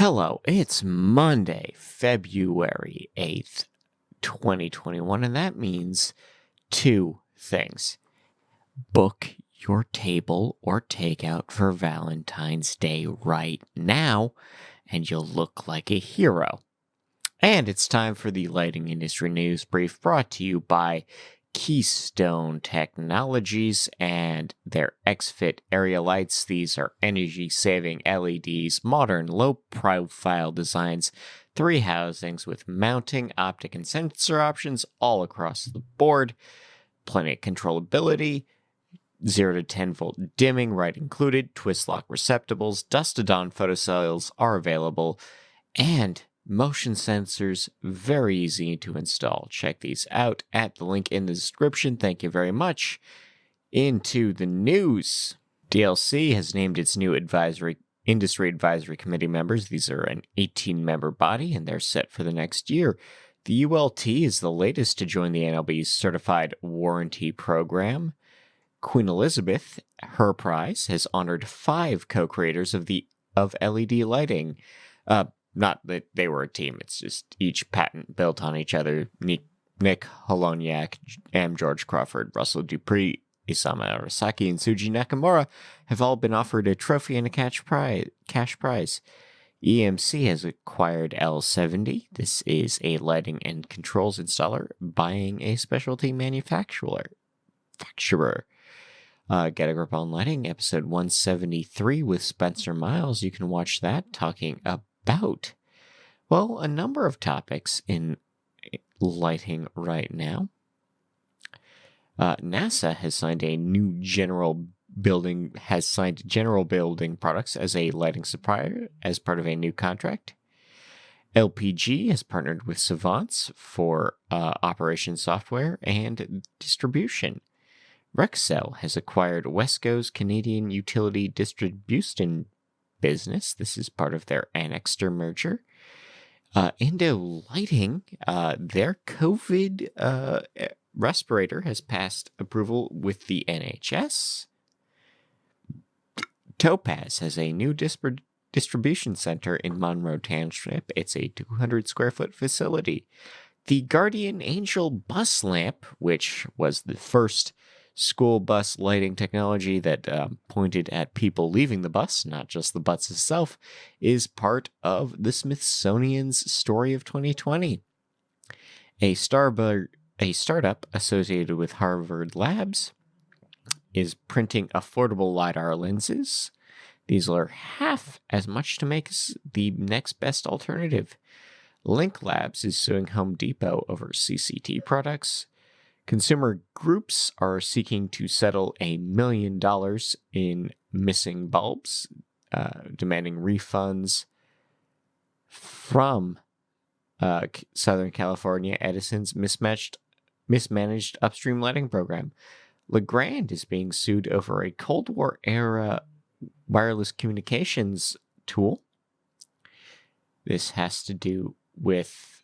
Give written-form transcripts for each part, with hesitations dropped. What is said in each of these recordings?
Hello, it's Monday, February 8th, 2021, and that means two things. Book your table or takeout for Valentine's Day right now, and you'll look like a hero. And it's time for the lighting industry news brief brought to you by Keystone Technologies and their XFit area lights. These are energy-saving LEDs, modern low-profile designs, 3 housings with mounting, optic, and sensor options all across the board, plenty of controllability, 0 to 10 volt dimming right included, twist lock receptacles, dusk to dawn photocells are available, and motion sensors, very easy to install. Check these out at the link in the description. Thank you very much. Into the news. DLC has named its new industry advisory committee members. These are an 18-member body, and they're set for the next year. The ULT is the latest to join the NLB's certified warranty program. Queen Elizabeth, her prize, has honored 5 co-creators of LED lighting. Not that they were a team, it's just each patent built on each other. Nick Holoniak, M. George Crawford, Russell Dupree, Isamu Arasaki, and Suji Nakamura have all been offered a trophy and a cash prize. EMC has acquired L70. This is a lighting and controls installer buying a specialty manufacturer. Get a Grip on Lighting, episode 173 with Spencer Miles. You can watch that talking about, well, a number of topics in lighting right now. NASA has signed General Building Products as a lighting supplier as part of a new contract. LPG has partnered with Savants for operation software and distribution. Rexel has acquired Wesco's Canadian utility distribution business. This is part of their Annexter merger. Indo Lighting, their COVID respirator has passed approval with the NHS. Topaz has a new distribution center in Monroe Township. It's a 200 square foot facility. The Guardian Angel bus lamp, which was the first school bus lighting technology that pointed at people leaving the bus, not just the bus itself, is part of the Smithsonian's Story of 2020. A startup associated with Harvard Labs is printing affordable LiDAR lenses. These are half as much to make as the next best alternative. Link Labs is suing Home Depot over CCT products. Consumer groups are seeking to settle $1 million in missing bulbs, demanding refunds from Southern California Edison's mismanaged upstream lighting program. Legrand is being sued over a Cold War era wireless communications tool. This has to do with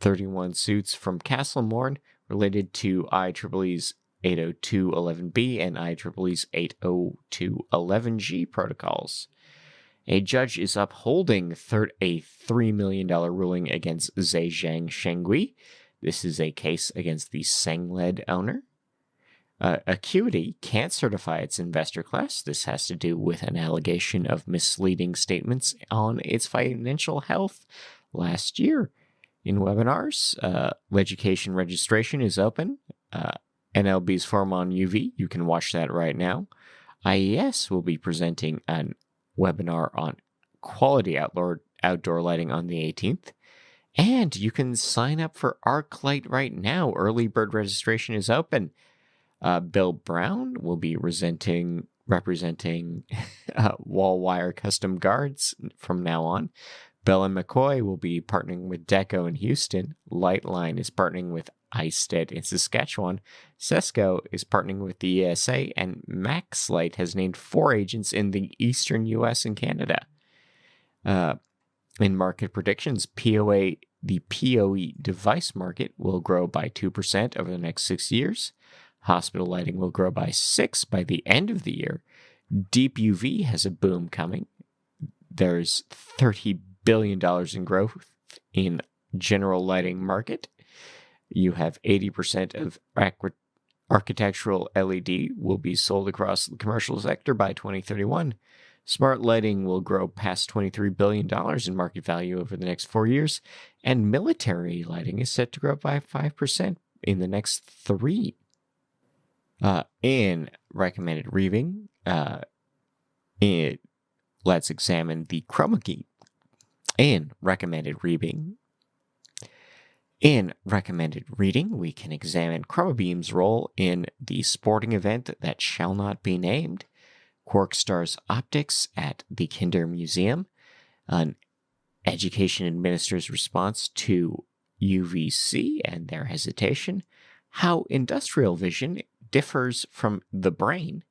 31 suits from Castlemorn related to IEEE's 802.11b and IEEE's 802.11g protocols. A judge is upholding a $3 million ruling against Zhejiang Shengui. This is a case against the Sengled owner. Acuity can't certify its investor class. This has to do with an allegation of misleading statements on its financial health last year. In webinars, education registration is open. NLB's forum on UV, you can watch that right now. IES will be presenting a webinar on quality outdoor lighting on the 18th. And you can sign up for ArcLight right now. Early bird registration is open. Bill Brown will be representing wall wire custom guards from now on. Bell and McCoy will be partnering with Deco in Houston. Lightline is partnering with iStead in Saskatchewan. Sesco is partnering with the ESA, and MaxLight has named 4 agents in the eastern U.S. and Canada. In market predictions, the PoE device market will grow by 2% over the next 6 years. Hospital lighting will grow by 6% by the end of the year. Deep UV has a boom coming. there's $30 billion in growth in general lighting market. You have 80% of architectural LED will be sold across the commercial sector by 2031. Smart lighting will grow past $23 billion in market value over the next 4 years, and military lighting is set to grow by 5% in the next 3. In recommended reading, let's examine the chroma key. In recommended reading, we can examine chroma beam's role in the sporting event that shall not be named, Quark Stars Optics at the Kinder Museum, an education administrator's response to UVC and their hesitation, how industrial vision differs from the brain,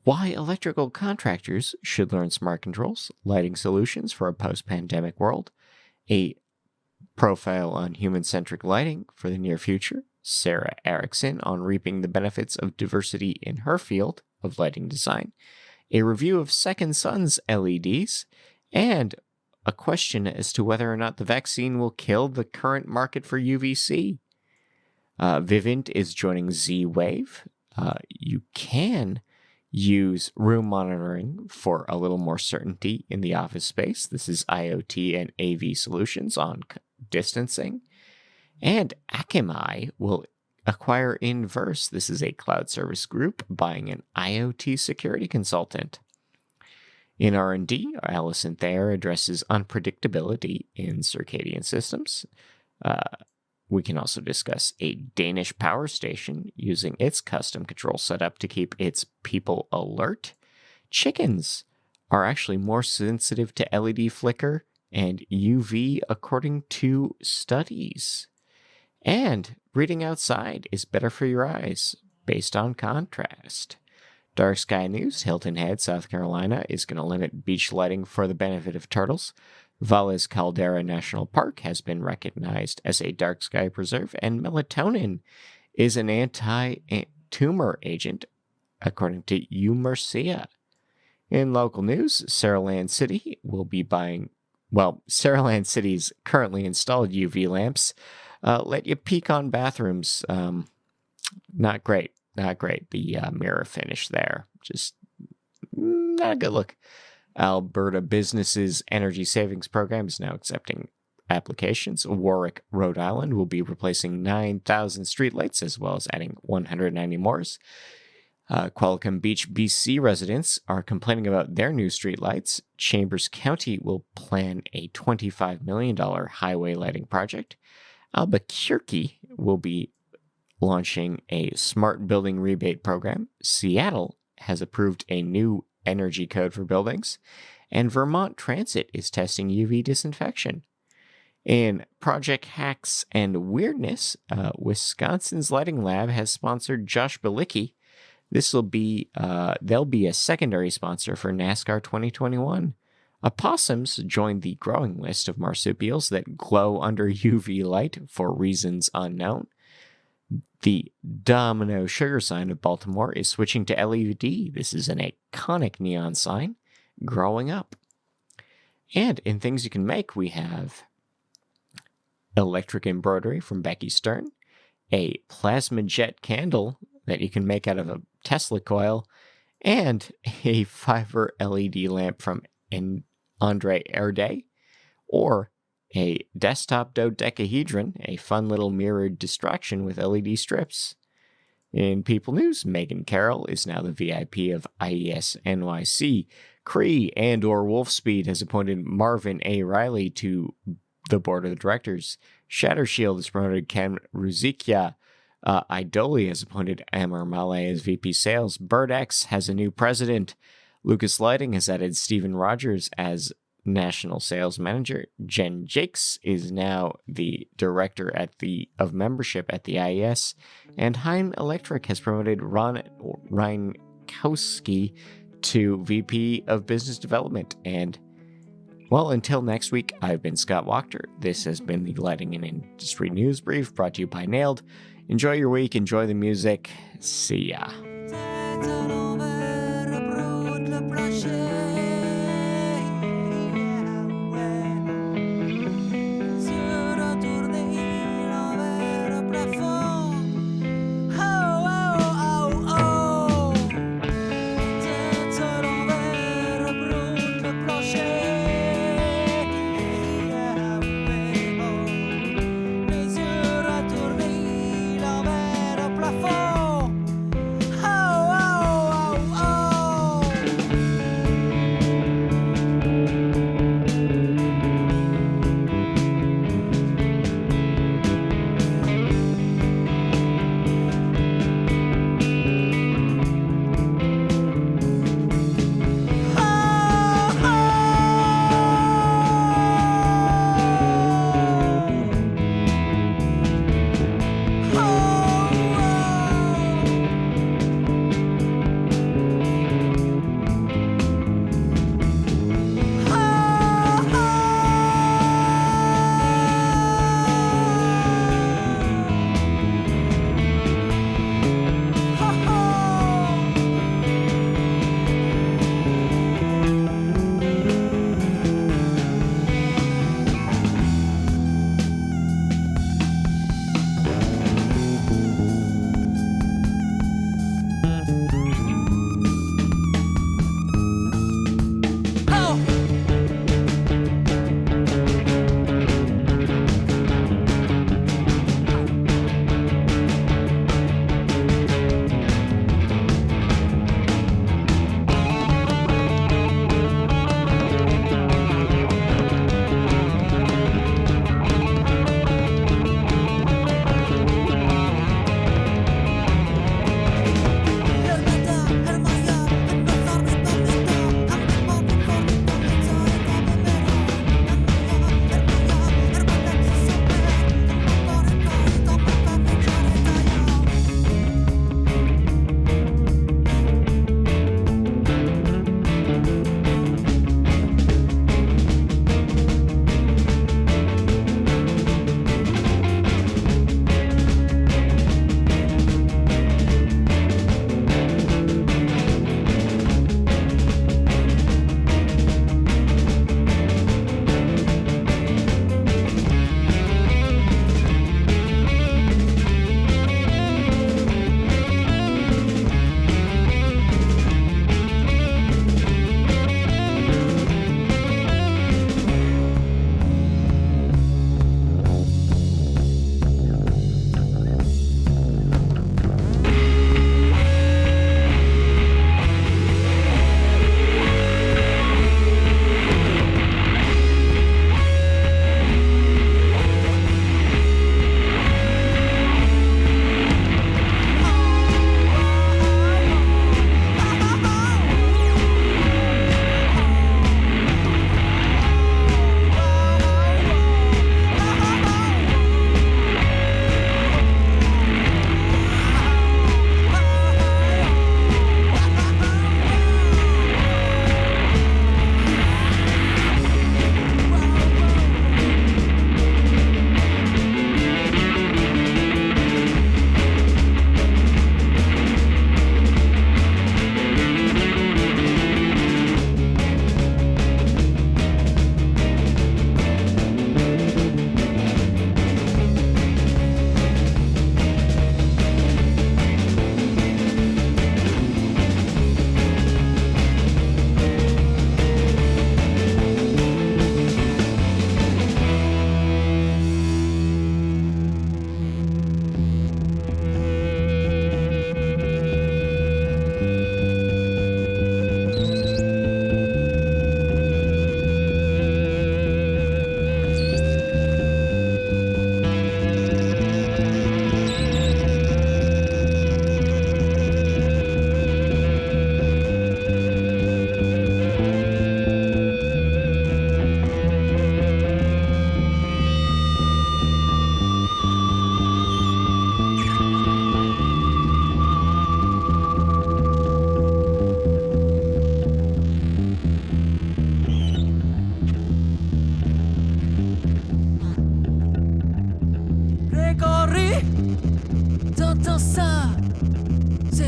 why electrical contractors should learn smart controls, lighting solutions for a post-pandemic world, a profile on human-centric lighting for the near future, Sarah Erickson on reaping the benefits of diversity in her field of lighting design, a review of Second Sun's LEDs, and a question as to whether or not the vaccine will kill the current market for UVC. Vivint is joining Z-Wave. You can use room monitoring for a little more certainty in the office space. This is IoT and AV solutions on distancing. And Akamai will acquire Inverse. This is a cloud service group buying an IoT security consultant. In R&D, Allison Thayer addresses unpredictability in circadian systems. We can also discuss a Danish power station using its custom control setup to keep its people alert. Chickens are actually more sensitive to LED flicker and UV according to studies. And reading outside is better for your eyes based on contrast. Dark Sky News, Hilton Head, South Carolina, is going to limit beach lighting for the benefit of turtles. Valles Caldera National Park has been recognized as a dark sky preserve, and melatonin is an anti-tumor agent, according to Umercia. In local news, Saraland City will be buying, Saraland City's currently installed UV lamps let you peek on bathrooms. Not great. The mirror finish there, just not a good look. Alberta Business's energy savings program is now accepting applications. Warwick, Rhode Island will be replacing 9,000 streetlights as well as adding 190 more. Qualicum Beach, BC residents are complaining about their new streetlights. Chambers County will plan a $25 million highway lighting project. Albuquerque will be launching a smart building rebate program. Seattle has approved a new energy code for buildings, and Vermont Transit is testing UV disinfection. In Project Hacks and Weirdness, Wisconsin's Lighting Lab has sponsored Josh Bilicki. They'll be a secondary sponsor for NASCAR 2021. Opossums joined the growing list of marsupials that glow under UV light for reasons unknown. The Domino Sugar sign of Baltimore is switching to LED. This is an iconic neon sign growing up. And in things you can make, we have electric embroidery from Becky Stern, a plasma jet candle that you can make out of a Tesla coil, and a fiber LED lamp from Andre Erde, or a desktop dodecahedron, a fun little mirrored distraction with LED strips. In People News, Megan Carroll is now the VIP of IES NYC. Cree and/or Wolfspeed has appointed Marvin A. Riley to the board of directors. Shatter Shield has promoted Ken Ruzikia. Idoli has appointed Amar Malay as VP Sales. BirdX has a new president. Lucas Lighting has added Stephen Rogers as National Sales Manager. Jen Jakes is now the Director of Membership at the IES. And Heim Electric has promoted Ron Reinkowski to VP of Business Development. And, well, until next week, I've been Scott Wachter. This has been the Lighting and Industry News Brief brought to you by Nailed. Enjoy your week. Enjoy the music. See ya.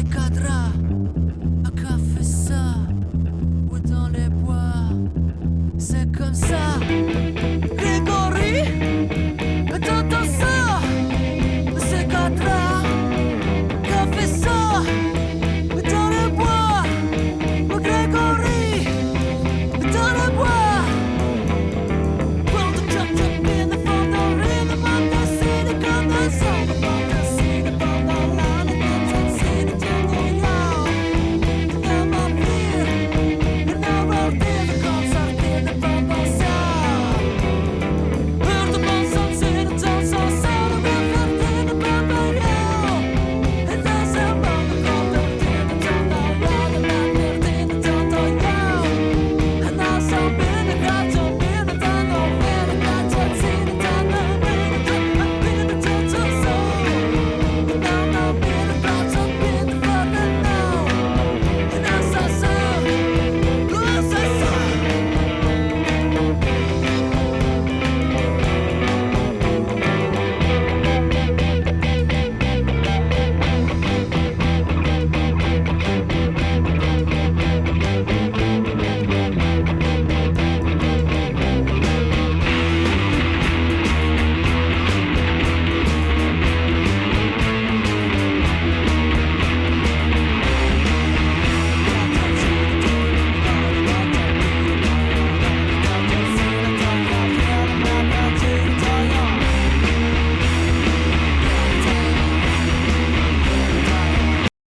les cadras, à café ça, ou dans les bois. C'est comme ça.